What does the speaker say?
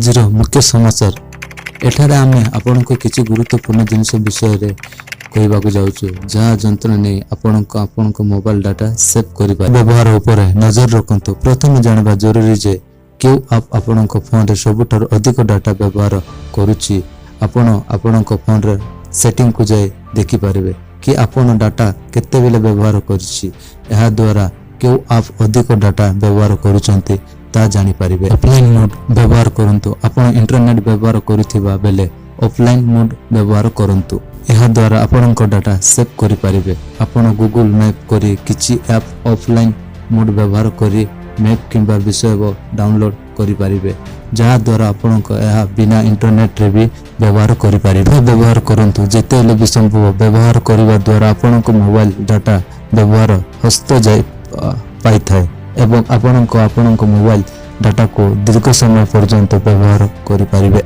ଆଜିର ମୁଖ୍ୟ ସମାଚାର। ଏଠାରେ ଆମେ ଆପଣଙ୍କୁ କିଛି ଗୁରୁତ୍ୱପୂର୍ଣ୍ଣ ଜିନିଷ ବିଷୟରେ କହିବାକୁ ଯାଉଛୁ, ଯାହା ଯନ୍ତ୍ର ନେଇ ଆପଣଙ୍କ ମୋବାଇଲ ଡାଟା ସେଭ୍ କରିପାରିବେ। ବ୍ୟବହାର ଉପରେ ନଜର ରଖନ୍ତୁ। ପ୍ରଥମେ ଜାଣିବା ଜରୁରୀ ଯେ କେଉଁ ଆପ୍ ଆପଣଙ୍କ ଫୋନରେ ସବୁଠାରୁ ଅଧିକ ଡାଟା ବ୍ୟବହାର କରୁଛି। ଆପଣ ଆପଣଙ୍କ ଫୋନର ସେଟିଂକୁ ଯାଇ ଦେଖିପାରିବେ କି ଆପଣ ଡାଟା କେତେବେଳେ ବ୍ୟବହାର କରିଛି। ଏହା ଦ୍ୱାରା କେଉଁ ଆପ୍ ଅଧିକ ଡାଟା ବ୍ୟବହାର କରୁଛନ୍ତି ତାହା ଜାଣିପାରିବେ। ଅଫଲାଇନ୍ ମୋଡ୍ ବ୍ୟବହାର କରନ୍ତୁ। ଆପଣ ଇଣ୍ଟରନେଟ୍ ବ୍ୟବହାର କରୁଥିବା ବେଳେ ଅଫଲାଇନ୍ ମୋଡ୍ ବ୍ୟବହାର କରନ୍ତୁ। ଏହା ଦ୍ୱାରା ଆପଣଙ୍କ ଡାଟା ସେଭ୍ କରିପାରିବେ। ଆପଣ ଗୁଗଲ ମ୍ୟାପ୍ କରି କିଛି ଆପ୍ ଅଫଲାଇନ୍ ମୋଡ୍ ବ୍ୟବହାର କରି ମ୍ୟାପ୍ କିମ୍ବା ବିଷୟ ଡାଉନଲୋଡ୍ କରିପାରିବେ, ଯାହାଦ୍ୱାରା ଆପଣଙ୍କ ଏହା ବିନା ଇଣ୍ଟରନେଟ୍ରେ ବି ବ୍ୟବହାର କରିପାରିବେ। ବ୍ୟବହାର କରନ୍ତୁ ଯେତେବେଳେ ବି ସମ୍ଭବ। ବ୍ୟବହାର କରିବା ଦ୍ୱାରା ଆପଣଙ୍କ ମୋବାଇଲ ଡାଟା ବ୍ୟବହାର ହସ୍ତ ଯାଇ ପାଇଥାଏ ଏବଂ ଆପଣଙ୍କ ମୋବାଇଲ ଡାଟାକୁ ଦୀର୍ଘ ସମୟ ପର୍ଯ୍ୟନ୍ତ ବ୍ୟବହାର କରିପାରିବେ।